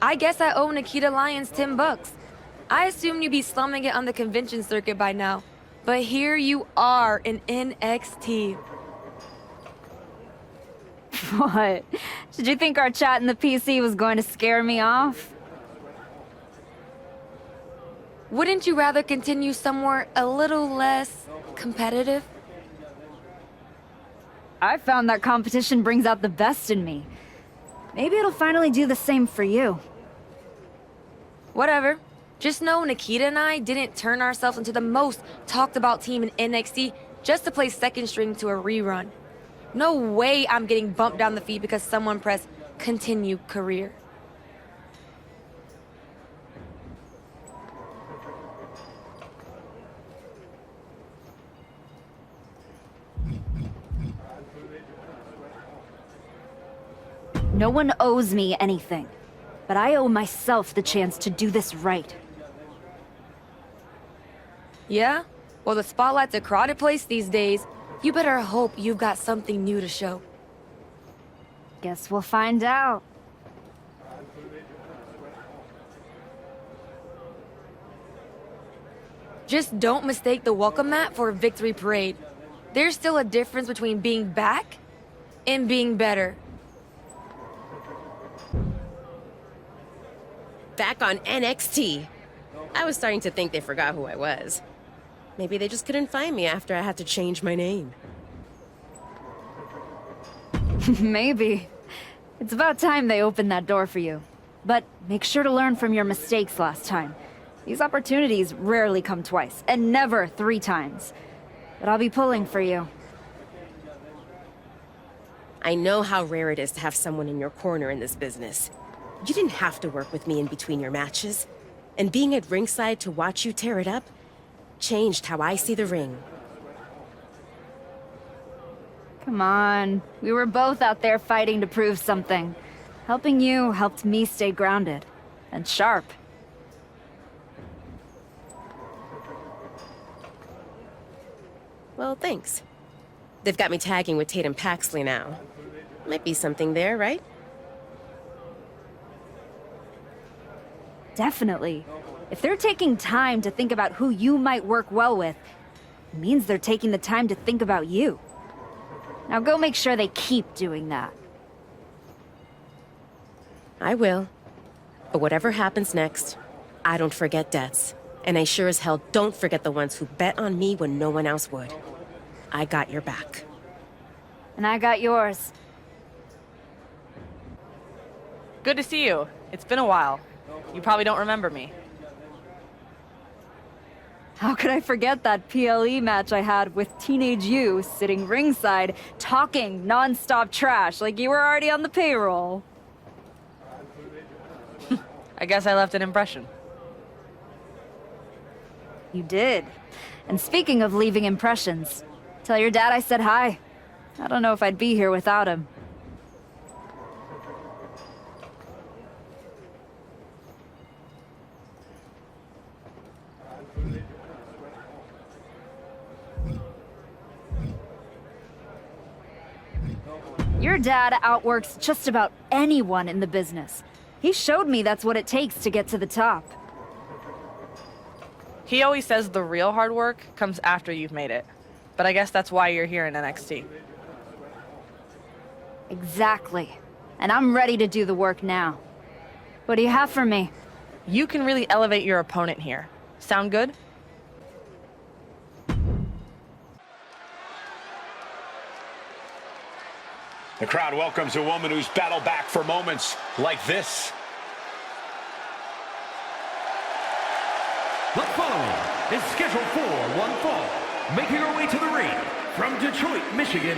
I guess I owe Nikita Lyons $10. I assumed you'd be slumming it on the convention circuit by now. But here you are in NXT. What? Did you think our chat in the PC was going to scare me off? Wouldn't you rather continue somewhere a little less competitive? I found that competition brings out the best in me. Maybe it'll finally do the same for you. Whatever. Just know Nikita and I didn't turn ourselves into the most talked about team in NXT just to play second string to a rerun. No way I'm getting bumped down the feed because someone pressed continue career. No one owes me anything, but I owe myself the chance to do this right. Yeah? Well, the spotlight's a crowded place these days. You better hope you've got something new to show. Guess we'll find out. Just don't mistake the welcome mat for a victory parade. There's still a difference between being back and being better. Back on NXT. I was starting to think they forgot who I was. Maybe they just couldn't find me after I had to change my name. Maybe. It's about time they opened that door for you. But make sure to learn from your mistakes last time. These opportunities rarely come twice, and never 3 times. But I'll be pulling for you. I know how rare it is to have someone in your corner in this business. You didn't have to work with me in between your matches. And being at ringside to watch you tear it up changed how I see the ring. Come on. We were both out there fighting to prove something. Helping you helped me stay grounded. And sharp. Well, thanks. They've got me tagging with Tatum Paxley now. Might be something there, right? Definitely. If they're taking time to think about who you might work well with, it means they're taking the time to think about you. Now go make sure they keep doing that. I will. But whatever happens next, I don't forget debts. And I sure as hell don't forget the ones who bet on me when no one else would. I got your back. And I got yours. Good to see you. It's been a while. You probably don't remember me. How could I forget that PLE match I had with teenage you sitting ringside, talking non-stop trash like you were already on the payroll? I guess I left an impression. You did. And speaking of leaving impressions, tell your dad I said hi. I don't know if I'd be here without him. Your dad outworks just about anyone in the business. He showed me that's what it takes to get to the top. He always says the real hard work comes after you've made it. But I guess that's why you're here in NXT. Exactly. And I'm ready to do the work now. What do you have for me? You can really elevate your opponent here. Sound good? The crowd welcomes a woman who's battled back for moments like this. The following is scheduled for one fall. Making her way to the ring from Detroit, Michigan,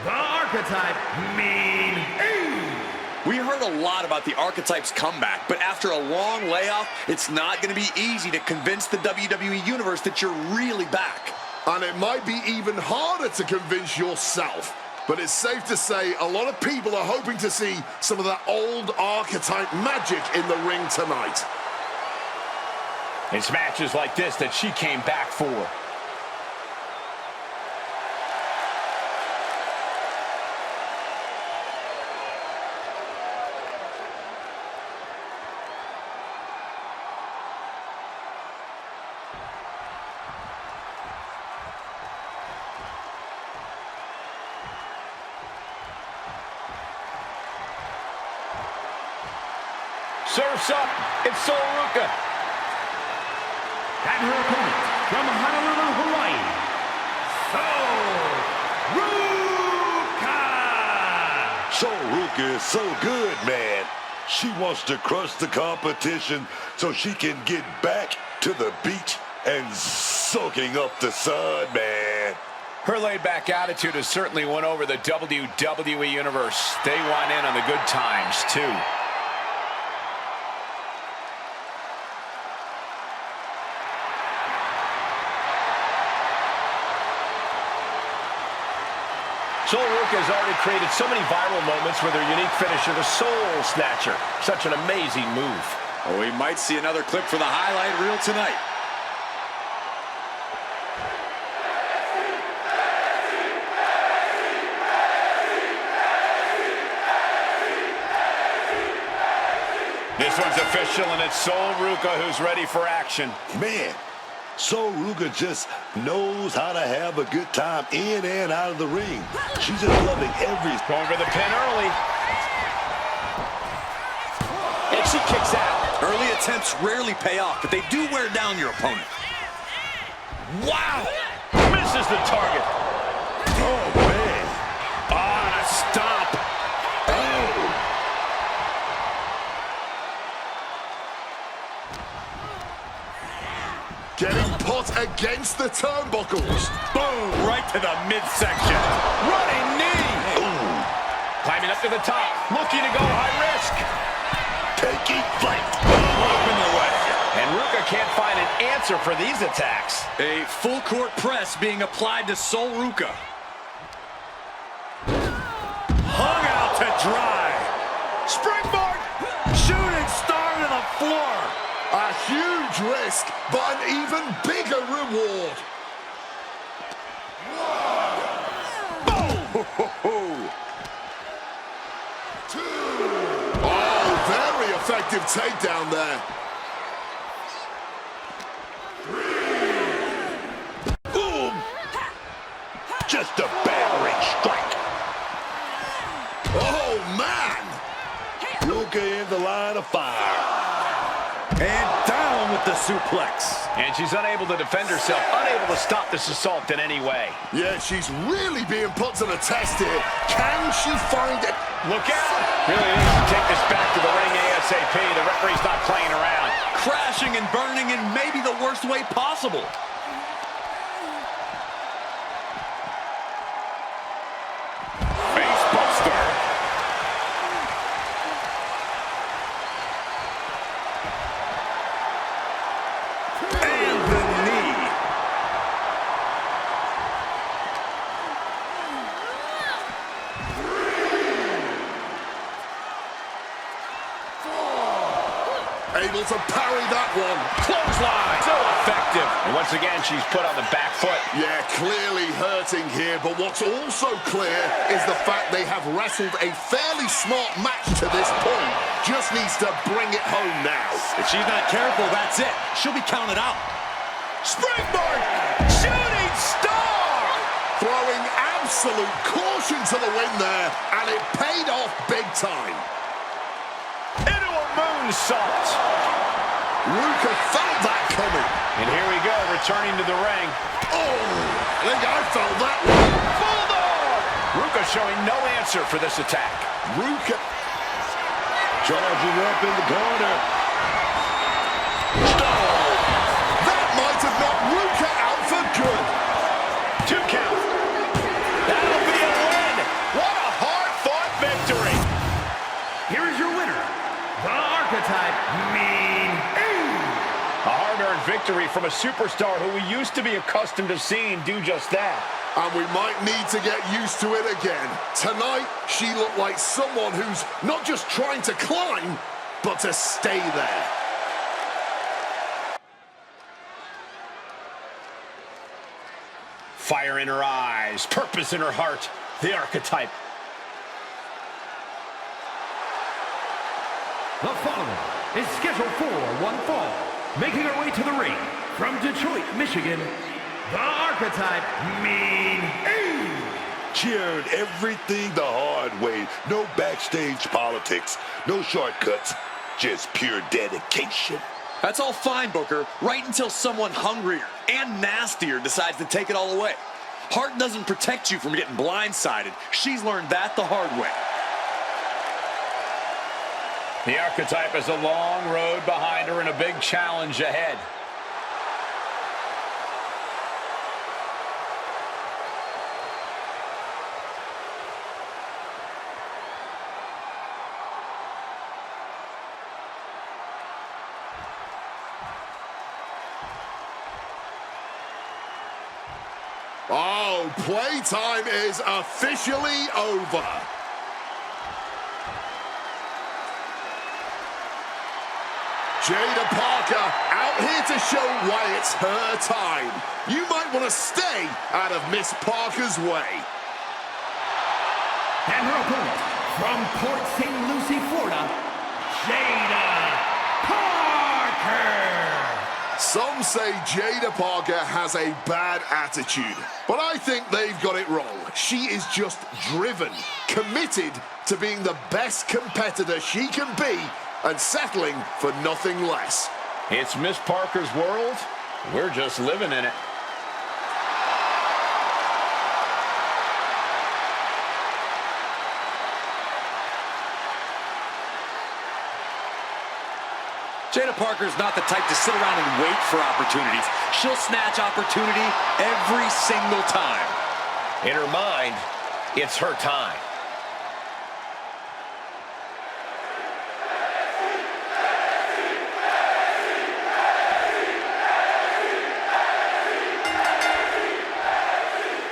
the Archetype Mean Eve. We heard a lot about the Archetype's comeback, but after a long layoff, it's not going to be easy to convince the WWE Universe that you're really back. And it might be even harder to convince yourself. But it's safe to say a lot of people are hoping to see some of that old Archetype magic in the ring tonight. It's matches like this that she came back for. Surf's up. It's Sol Ruca. And her opponent from Honolulu, Hawaii, Sol Ruca. Sol Ruca is so good, man. She wants to crush the competition so she can get back to the beach and soaking up the sun, man. Her laid-back attitude has certainly won over the WWE Universe. They want in on the good times, too. Sol Ruca has already created so many viral moments with her unique finisher, the Soul Snatcher. Such an amazing move. Oh, we might see another clip for the highlight reel tonight. This one's official, and it's Sol Ruca who's ready for action. Man, Sol Ruca just knows how to have a good time in and out of the ring. She's just loving every... Going for the pin early. And she kicks out. Early attempts rarely pay off, but they do wear down your opponent. Wow! Misses the target. Oh, man. On a stomp. Oh. Getting put against the turnbuckles. Boom! Right to the midsection. Running knee. Ooh. Climbing up to the top. Looking to go high risk. Taking flight. Open the way. And Ruca can't find an answer for these attacks. A full court press being applied to Sol Ruca. Hung out to dry. Springboard! Shooting star to the floor. A huge risk, but an even bigger reward. Oh, very effective takedown there. Boom. Just a battering strike. Oh, man. Ruca in the line of fire. And down with the suplex. And she's unable to defend herself, unable to stop this assault in any way. Yeah, she's really being put to the test here. Can she find it? Look out! Really needs to take this back to the ring ASAP. The referee's not playing around. Crashing and burning in maybe the worst way possible. Face buster. And the knee. Able to parry that one. Clothesline. So effective. And once again, she's put on the back foot. Yeah, clearly hurting here, but what's also clear is the fact they have wrestled a fairly smart match to this point. Just needs to bring it home now. If she's not careful, that's it. She'll be counted out. Springboard! Shooting star! Throwing Absolute caution to the wind there, and it paid off big time. Into a moonsault. Ruka felt that coming. And here we go, returning to the ring. Oh, I think I felt that one. Bulldog! Ruka showing no answer for this attack. Ruka Charging up in the corner. That might have knocked Ruka out for good. 2 count. That'll be a win. What a hard-fought victory. Here is your winner, the Archetype Mean Eve. A hard-earned victory from a superstar who we used to be accustomed to seeing do just that. And we might need to get used to it again. Tonight, she looked like someone who's not just trying to climb, but to stay there. Fire in her eyes, purpose in her heart, the Archetype. The following is scheduled for one fall. Making her way to the ring from Detroit, Michigan, the Archetype Mean Eve. She earned everything the hard way. No backstage politics, no shortcuts, just pure dedication. That's all fine, Booker, right until someone hungrier and nastier decides to take it all away. Heart doesn't protect you from getting blindsided. She's learned that the hard way. The Archetype has a long road behind her and a big challenge ahead. Oh, playtime is officially over. Jada Parker out here to show why it's her time. You might want to stay out of Miss Parker's way. And her opponent from Port St. Lucie, Florida, Jada Parker. Some say Jada Parker has a bad attitude, but I think they've got it wrong. She is just driven, committed to being the best competitor she can be and settling for nothing less. It's Miss Parker's world. We're just living in it. Jada Parker's not the type to sit around and wait for opportunities. She'll snatch opportunity every single time. In her mind, it's her time.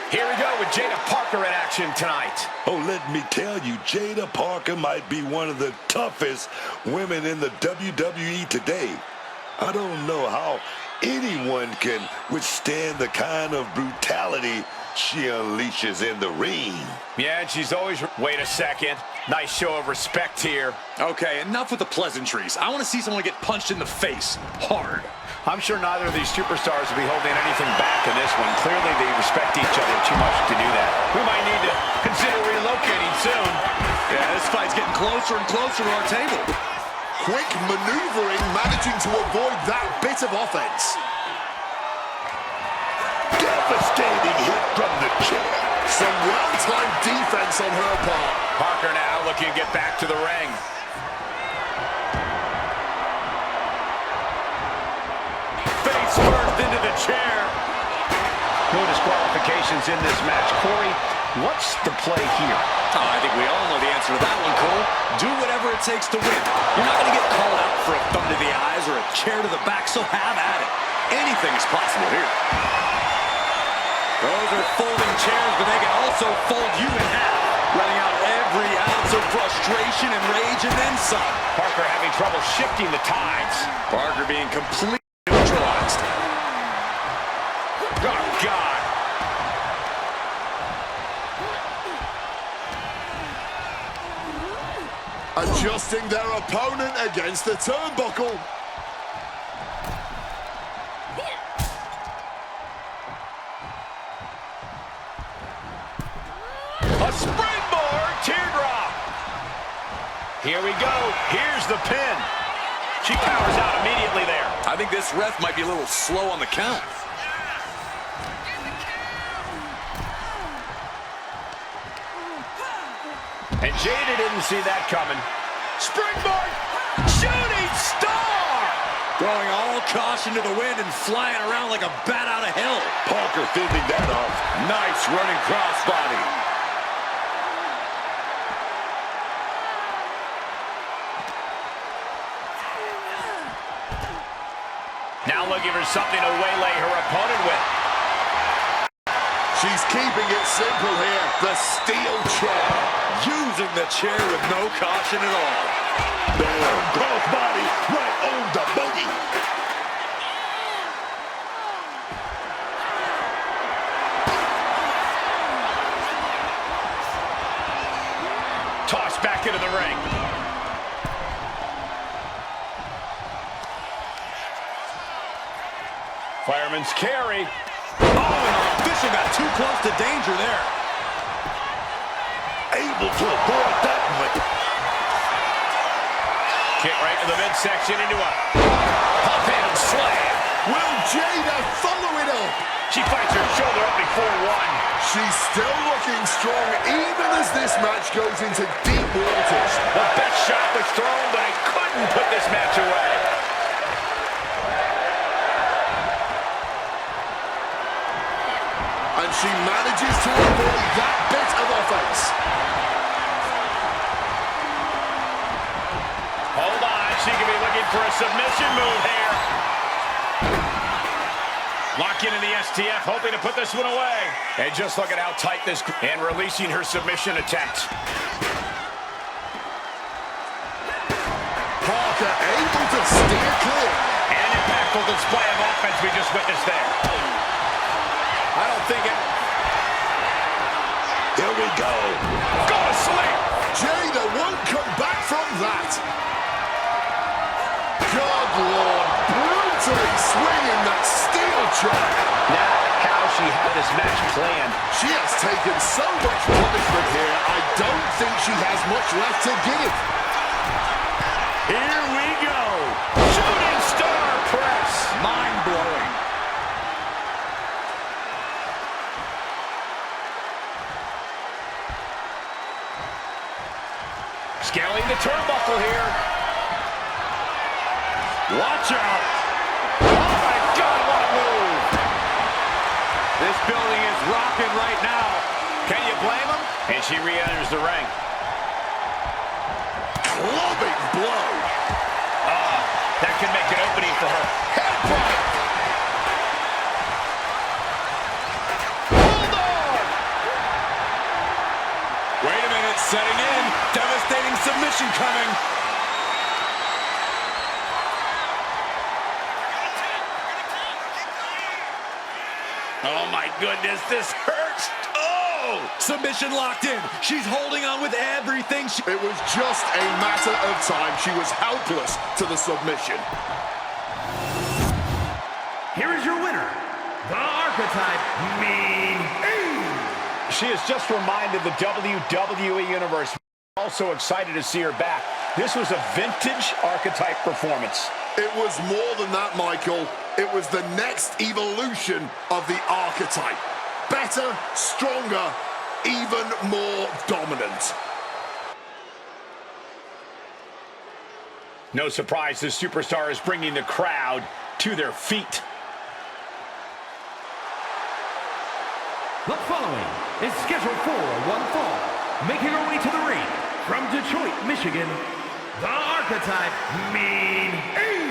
Here we go with Jada Parker in action tonight. Oh, let me tell you, Jada Parker might be one of the toughest women in the WWE today. I don't know how anyone can withstand the kind of brutality she unleashes in the ring. Yeah, and she's always... Wait a second. Nice show of respect here. Okay, enough with the pleasantries. I want to see someone get punched in the face hard. I'm sure neither of these superstars will be holding anything back in this one. Clearly, they respect each other too much to do that. We might need to consider relocating soon. Yeah, this fight's getting closer and closer to our table. Quick maneuvering, managing to avoid that bit of offense. Devastating hit from the chair. Some well-timed defense on her part. Parker now looking to get back to the ring. Face first into the chair. No disqualifications in this match. Corey, what's the play here? Oh, I think we all know the answer to that one, Cole. Do whatever it takes to win. You're not going to get called out for a thumb to the eyes or a chair to the back, so have at it. Anything is possible here. Those are folding chairs, but they can also fold you in half, letting out every ounce of frustration and rage and then some. Parker having trouble shifting the tides. Parker being completely neutralized. Oh, God. Adjusting their opponent against the turnbuckle. Springboard teardrop. Here we go. Here's the pin. She powers out immediately there. I think this ref might be a little slow on the count. And Jada didn't see that coming. Springboard shooting star. Throwing all caution to the wind and flying around like a bat out of hell. Parker fending that off. Nice running crossbody. Now looking for something to waylay her opponent with. She's keeping it simple here. The steel chair. Using the chair with no caution at all. Bam, crossbody, right on the boogie. Tossed back into the ring. Fireman's carry. Oh, and the official got too close to danger there. Able to avoid that one. Kick right to the midsection into a pop-hand slam. Will Jada follow it up? She fights her shoulder up before one. She's still looking strong even as this match goes into deep waters. The best shot was thrown, but it couldn't put this match away. And she manages to avoid that bit of offense. Hold on, she could be looking for a submission move here. Lock into the STF, hoping to put this one away. And just look at how tight this... And releasing her submission attempt. Parker able to steer clear. An impactful display of offense we just witnessed there. I don't think it... Here we go. Go to sleep! Jada won't come back from that. God, Lord, brutally swinging that steel chair. Now, how she had this match planned. She has taken so much punishment here, I don't think she has much left to give. Here we go. Shooting star press. Mind-blowing. Scaling the turnbuckle here. Watch out. Oh my God, what a move. This building is rocking right now. Can you blame him? And she re-enters the ring. Clubbing blow. That can make an opening for her. Headbutt. Hold on. Wait a minute, setting in. Devastating submission coming. Oh my goodness, this hurts. Oh! Submission locked in. She's holding on with everything. It was just a matter of time. She was helpless to the submission. Here is your winner, the Archetype, Mean Eve. She has just reminded the WWE Universe. Also excited to see her back. This was a vintage Archetype performance. It was more than that, Michael. It was the next evolution of the Archetype. Better, stronger, even more dominant. No surprise, this superstar is bringing the crowd to their feet. The following is scheduled for one fall. Making her way to the ring from Detroit, Michigan, the Archetype, Mean Eve.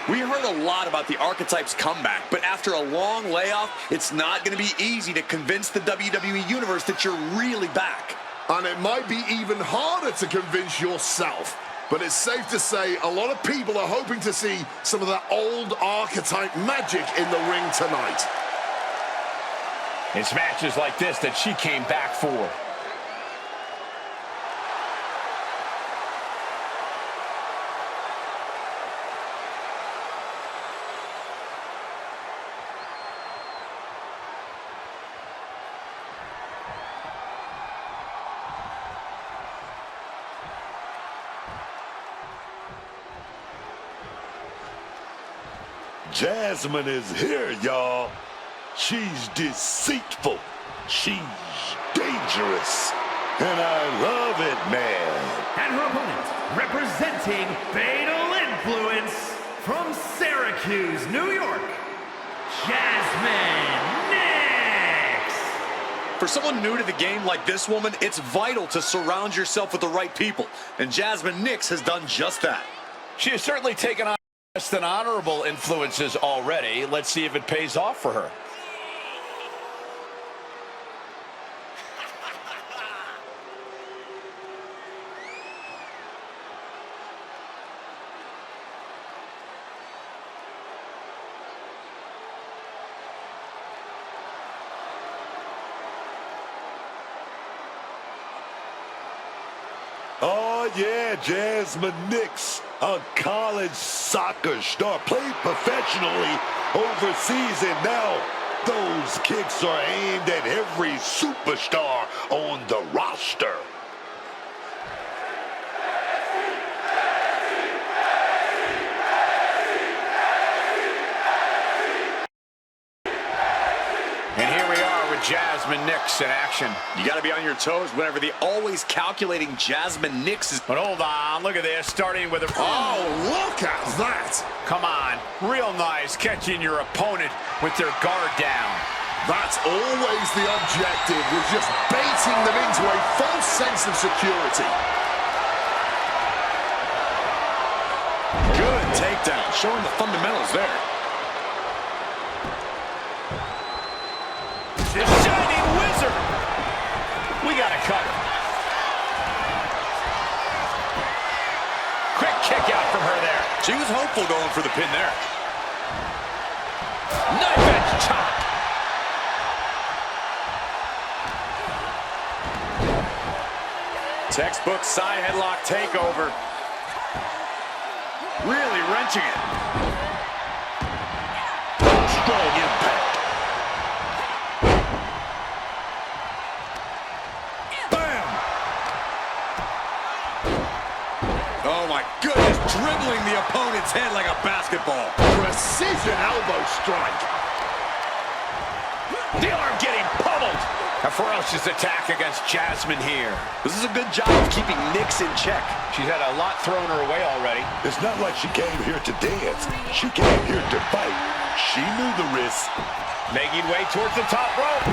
We heard a lot about the Archetype's comeback, but after a long layoff, it's not going to be easy to convince the WWE Universe that you're really back. And it might be even harder to convince yourself. But it's safe to say a lot of people are hoping to see some of that old Archetype magic in the ring tonight. It's matches like this that she came back for. Jasmine is here, y'all. She's deceitful. She's dangerous. And I love it, man. And her opponent, representing Fatal Influence from Syracuse, New York, Jasmine Nix. For someone new to the game like this woman, it's vital to surround yourself with the right people. And Jasmine Nix has done just that. She has certainly taken on less than honorable influences already. Let's see if it pays off for her. Oh, yeah, Jasmine Nix, a college soccer star, played professionally overseas, and now those kicks are aimed at every superstar on the roster. And here we are with Jasmine Nix in action. You got to be on your toes whenever the always calculating Jasmine Nix is... But hold on, look at this, starting with a... Oh, look at that! Come on, real nice catching your opponent with their guard down. That's always the objective, was just baiting them into a false sense of security. Good takedown, showing the fundamentals there. The Shining Wizard! We got a cover. Quick kick out from her there. She was hopeful going for the pin there. Knife edge chop. Textbook side headlock takeover. Really wrenching it. Strong impact. Bam! Oh my goodness, dribbling the opponent's head like a basketball. Precision elbow strike. The arm getting pummeled. A ferocious attack against Jasmine here. This is a good job of keeping Nix in check. She's had a lot thrown her way already. It's not like she came here to dance. She came here to fight. She knew the risk. Making way towards the top rope.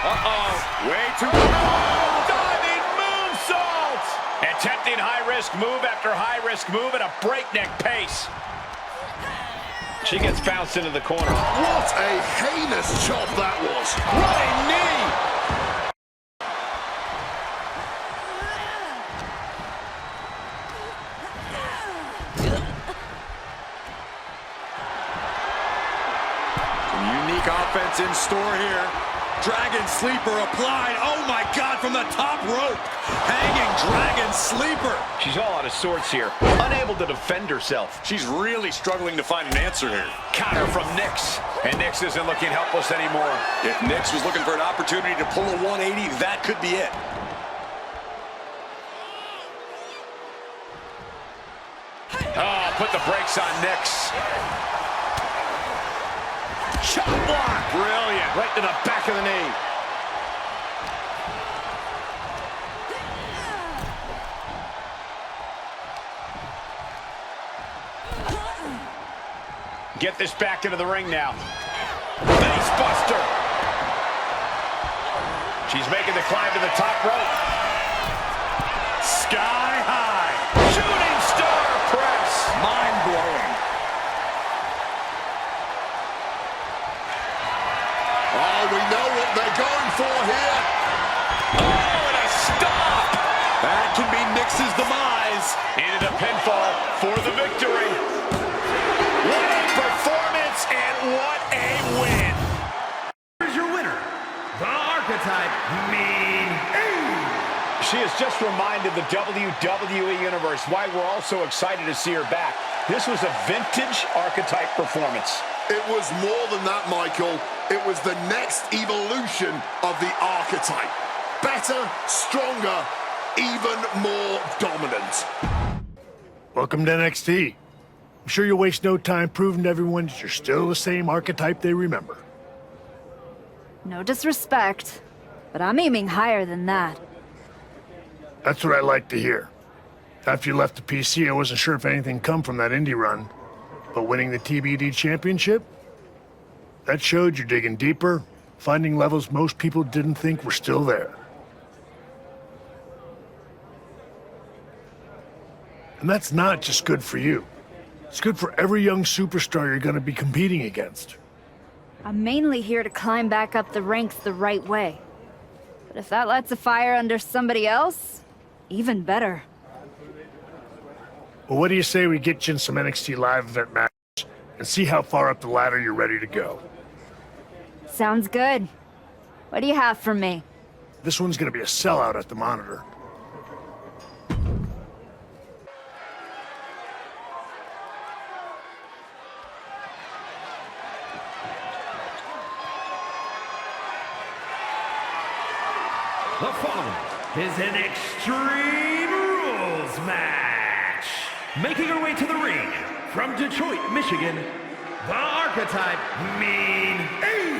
Uh-oh, way too... Diving moonsault! Attempting high-risk move after high-risk move at a breakneck pace. She gets bounced into the corner. What a heinous chop that was. Running knee! Some unique offense in store here. Dragon Sleeper applied. Oh my God, from the top rope. Hanging Dragon Sleeper. She's all out of sorts here. Unable to defend herself. She's really struggling to find an answer here. Counter from Nix. And Nix isn't looking helpless anymore. If Nix was looking for an opportunity to pull a 180, that could be it. Oh, put the brakes on Nix. Chop block. Brilliant. Right to the back of the knee. Get this back into the ring now. Face buster. She's making the climb to the top rope. Sky high. Shooting star press. Mind-blowing. Oh, we know what they're going for here. Oh, and a stop. That can be Nix's demise. Into the pinfall for the victory. What a performance and what a win. Here's your winner, the Archetype Mean Eve. She has just reminded the WWE Universe why we're all so excited to see her back. This was a vintage Archetype performance. It was more than that, Michael. It was the next evolution of the Archetype. Better, stronger, even more dominant. Welcome to NXT. I'm sure you'll waste no time proving to everyone that you're still the same archetype they remember. No disrespect, but I'm aiming higher than that. That's what I like to hear. After you left the PC, I wasn't sure if anything come from that indie run. But winning the TBD championship? That showed you're digging deeper, finding levels most people didn't think were still there. And that's not just good for you. It's good for every young superstar you're going to be competing against. I'm mainly here to climb back up the ranks the right way. But if that lights a fire under somebody else, even better. Well, what do you say we get you in some NXT live event matches and see how far up the ladder you're ready to go? Sounds good. What do you have for me? This one's going to be a sellout at the monitor. The following is an Extreme Rules match. Making her way to the ring from Detroit, Michigan, the Archetype Mean Eve.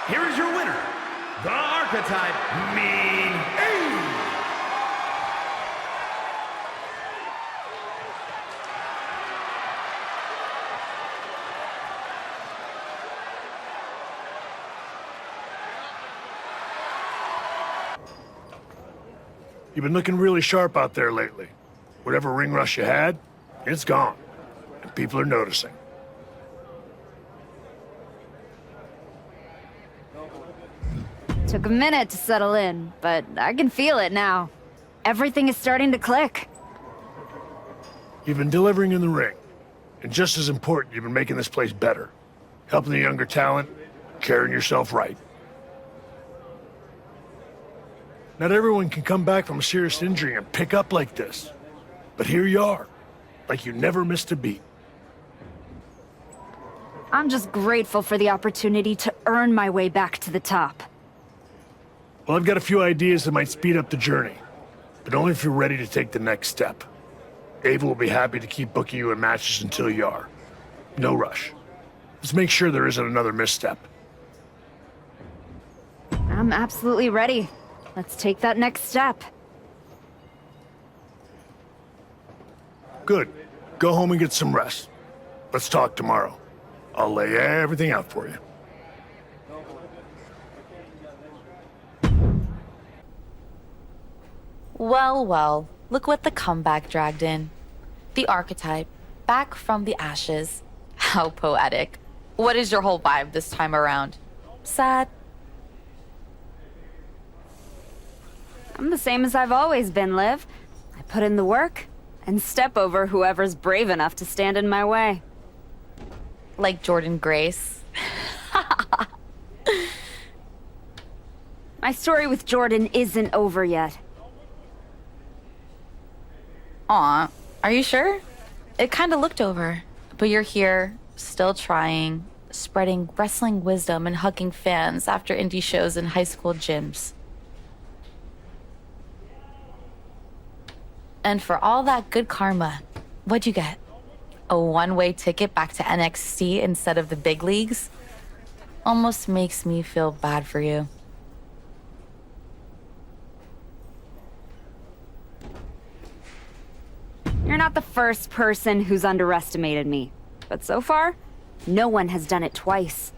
Here is your winner, the Archetype Mean Eve. You've been looking really sharp out there lately. Whatever ring rush you had, it's gone. And people are noticing. Took a minute to settle in, but I can feel it now. Everything is starting to click. You've been delivering in the ring. And just as important, you've been making this place better. Helping the younger talent, carrying yourself right. Not everyone can come back from a serious injury and pick up like this. But here you are, like you never missed a beat. I'm just grateful for the opportunity to earn my way back to the top. Well, I've got a few ideas that might speed up the journey, but only if you're ready to take the next step. Ava will be happy to keep booking you in matches until you are. No rush. Let's make sure there isn't another misstep. I'm absolutely ready. Let's take that next step. Good. Go home and get some rest. Let's talk tomorrow. I'll lay everything out for you. Well, well, look what the comeback dragged in. The Archetype, back from the ashes. How poetic. What is your whole vibe this time around? Sad? I'm the same as I've always been, Liv. I put in the work and step over whoever's brave enough to stand in my way. Like Jordan Grace? My story with Jordan isn't over yet. Aw, are you sure? It kinda looked over. But you're here, still trying, spreading wrestling wisdom and hugging fans after indie shows in high school gyms. And for all that good karma, what'd you get? A one-way ticket back to NXT instead of the big leagues? Almost makes me feel bad for you. You're not the first person who's underestimated me. But so far, no one has done it twice.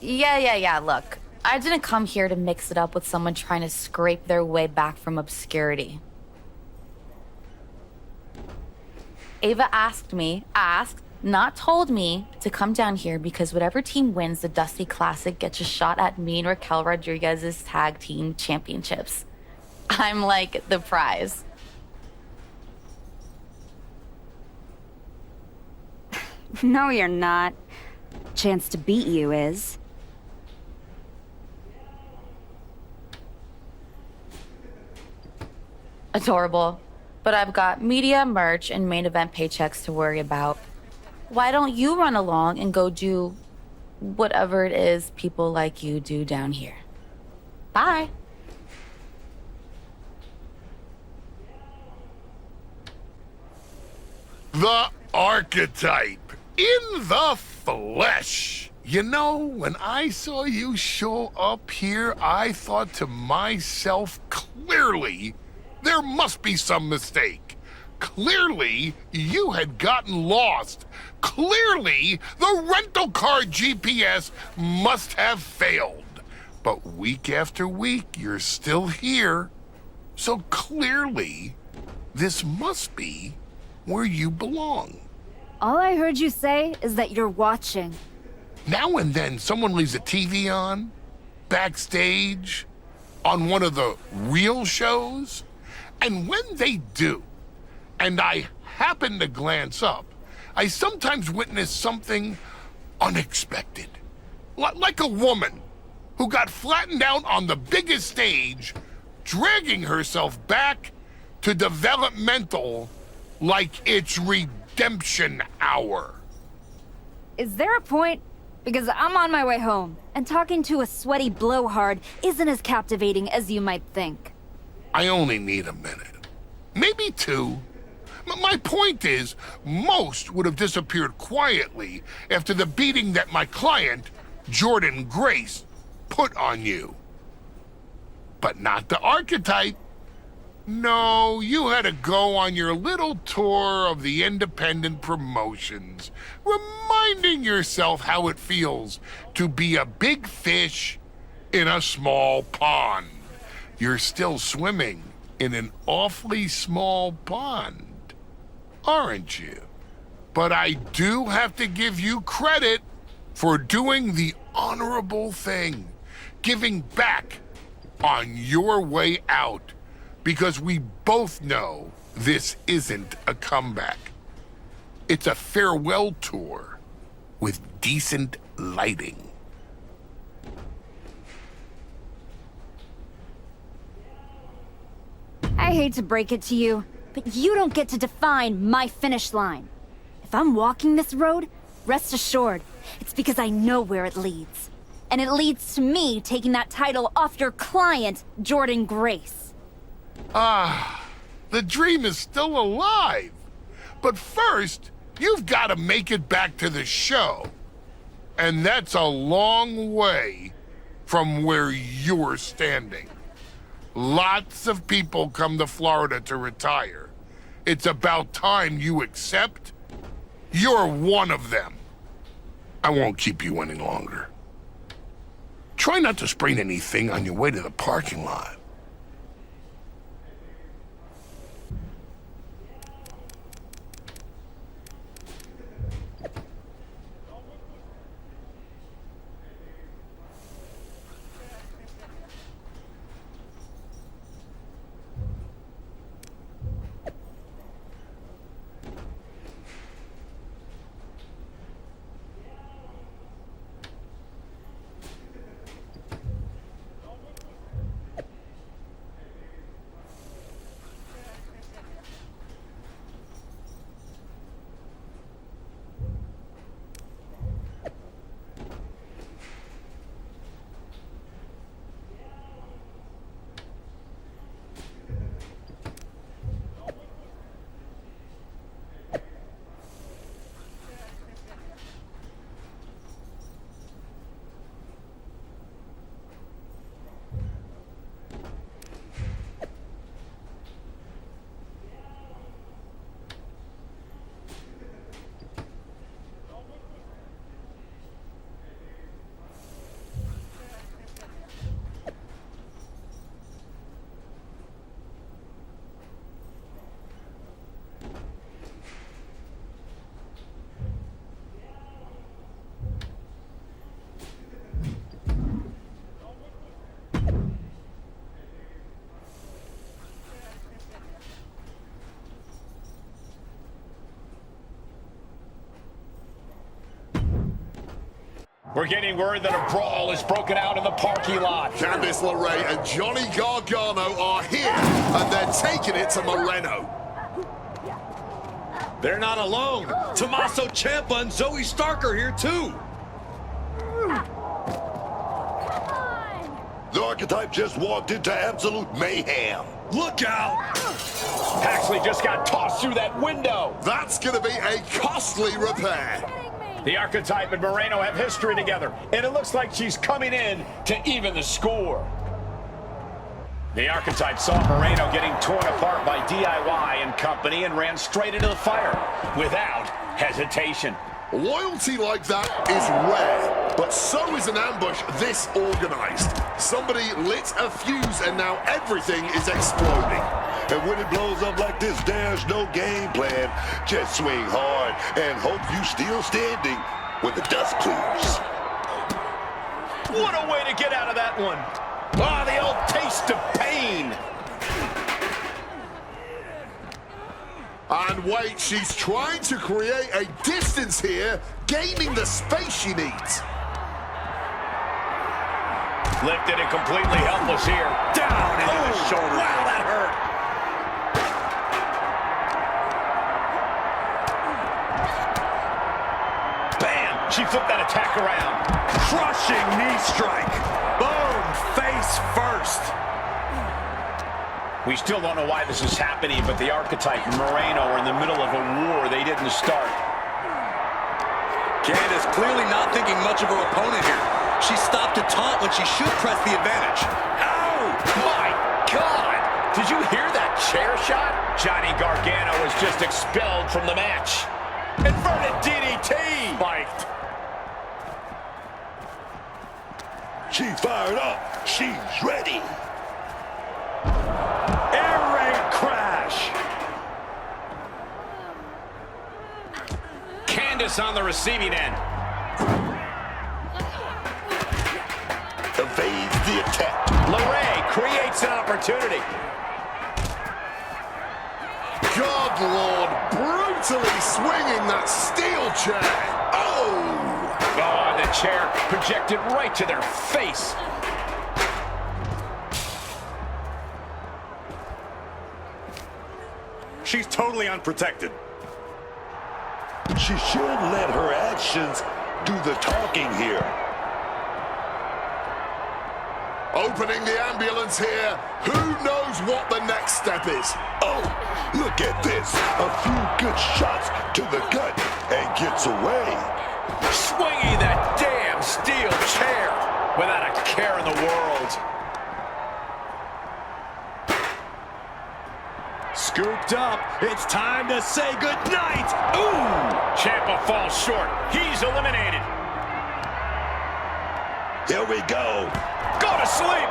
Yeah, look. I didn't come here to mix it up with someone trying to scrape their way back from obscurity. Ava asked, not told me, to come down here because whatever team wins the Dusty Classic gets a shot at me and Raquel Rodriguez's tag team championships. I'm like the prize. No, you're not. Chance to beat you is. Adorable. But I've got media, merch, and main event paychecks to worry about. Why don't you run along and go do whatever it is people like you do down here? Bye. The Archetype in the flesh. You know, when I saw you show up here, I thought to myself, clearly, there must be some mistake. Clearly, you had gotten lost. Clearly, the rental car GPS must have failed. But week after week, you're still here. So clearly, this must be where you belong. All I heard you say is that you're watching. Now and then, someone leaves a TV on, backstage, on one of the real shows. And when they do, and I happen to glance up, I sometimes witness something unexpected. Like a woman who got flattened out on the biggest stage, dragging herself back to developmental like it's redemption hour. Is there a point? Because I'm on my way home, and talking to a sweaty blowhard isn't as captivating as you might think. I only need a minute. Maybe two. My point is, most would have disappeared quietly after the beating that my client, Jordan Grace, put on you. But not the archetype. No, you had to go on your little tour of the independent promotions, reminding yourself how it feels to be a big fish in a small pond. You're still swimming in an awfully small pond, aren't you? But I do have to give you credit for doing the honorable thing, giving back on your way out. Because we both know this isn't a comeback. It's a farewell tour with decent lighting. I hate to break it to you, but you don't get to define my finish line. If I'm walking this road, rest assured, it's because I know where it leads. And it leads to me taking that title off your client, Jordan Grace. The dream is still alive. But first, you've got to make it back to the show. And that's a long way from where you're standing. Lots of people come to Florida to retire. It's about time you accept you're one of them. I won't keep you any longer. Try not to sprain anything on your way to the parking lot. We're getting word that a brawl is broken out in the parking lot. Candice LeRae and Johnny Gargano are here, and they're taking it to Moreno. They're not alone. Tommaso Ciampa and Zoe Stark are here too. The archetype just walked into absolute mayhem. Look out! Paxley just got tossed through that window. That's going to be a costly repair. The Archetype and Moreno have history together, and it looks like she's coming in to even the score. The Archetype saw Moreno getting torn apart by DIY and company and ran straight into the fire without hesitation. Loyalty like that is rare, but so is an ambush this organized. Somebody lit a fuse and now everything is exploding. And when it blows up like this, there's no game plan. Just swing hard and hope you still standing when the dust clears. What a way to get out of that one. Ah, the old taste of pain. And wait, she's trying to create a distance here, gaining the space she needs. Lifted and completely helpless here. Down into the shoulder. Wow, that hurt. Bam! She flipped that attack around. Crushing knee strike. Boom, face first. We still don't know why this is happening, but the Archetype and Moreno are in the middle of a war they didn't start. Candace clearly not thinking much of her opponent here. She stopped to taunt when she should press the advantage. Ow! My God! Did you hear that chair shot? Johnny Gargano was just expelled from the match. Inverted DDT! Spiked. She's fired up. She's ready. Air raid crash. Candace on the receiving end. Evades the attack. LeRae creates an opportunity. God, Lord, brutally swinging that steel chair. Oh! Oh, the chair projected right to their face. She's totally unprotected. She should let her actions do the talking here. Opening the ambulance here. Who knows what the next step is? Oh, look at this. A few good shots to the gut and gets away. Swinging that damn steel chair without a care in the world. Scooped up. It's time to say goodnight. Ooh! Ciampa falls short. He's eliminated. Here we go. Go to sleep.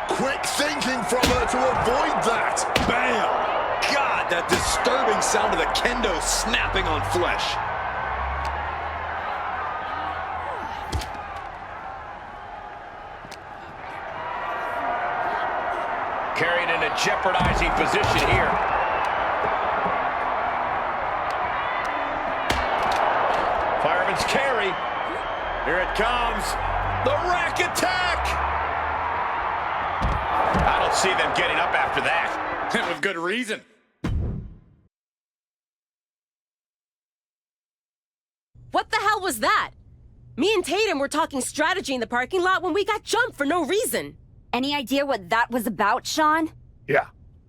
Quick thinking from her to avoid that. Bam! God, that disturbing sound of the kendo snapping on flesh. Carried in a jeopardizing position here. Fireman's carry. Here it comes. The rack attack. I don't see them getting up after that. And with good reason. What the hell was that? Me and Tatum were talking strategy in the parking lot when we got jumped for no reason. Any idea what that was about, Sean? Yeah.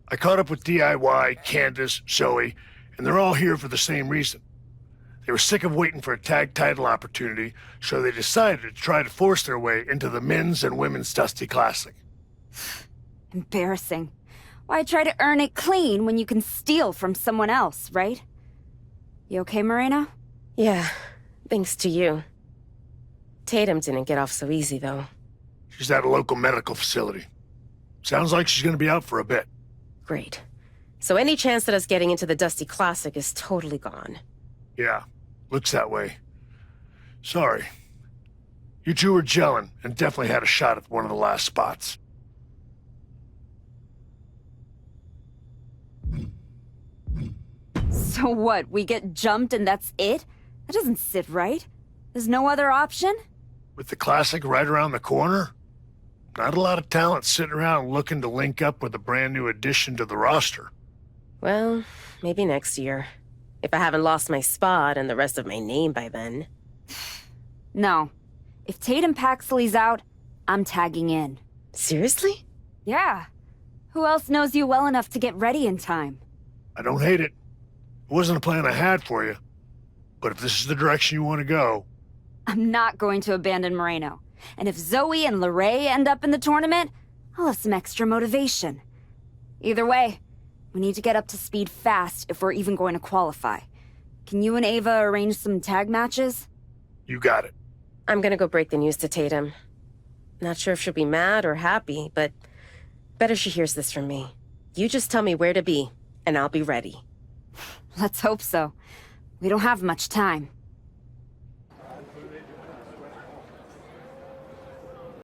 I caught up with DIY, Candace, Zoe, and they're all here for the same reason. They were sick of waiting for a tag title opportunity, so they decided to try to force their way into the men's and women's Dusty Classic. Embarrassing. Why try to earn it clean when you can steal from someone else, right? You okay, Moreno? Yeah, thanks to you. Tatum didn't get off so easy, though. She's at a local medical facility. Sounds like she's gonna be out for a bit. Great. So any chance at us getting into the Dusty Classic is totally gone. Yeah, looks that way. Sorry. You two were gelling and definitely had a shot at one of the last spots. So what, we get jumped and that's it? That doesn't sit right. There's no other option? With the Classic right around the corner, not a lot of talent sitting around looking to link up with a brand new addition to the roster. Well, maybe next year. If I haven't lost my spot and the rest of my name by then. No. If Tatum Paxley's out, I'm tagging in. Seriously? Yeah. Who else knows you well enough to get ready in time? I don't hate it. It wasn't a plan I had for you. But if this is the direction you want to go... I'm not going to abandon Moreno. And if Zoe and LeRae end up in the tournament, I'll have some extra motivation. Either way, we need to get up to speed fast if we're even going to qualify. Can you and Ava arrange some tag matches? You got it. I'm gonna go break the news to Tatum. Not sure if she'll be mad or happy, but better she hears this from me. You just tell me where to be, and I'll be ready. Let's hope so. We don't have much time.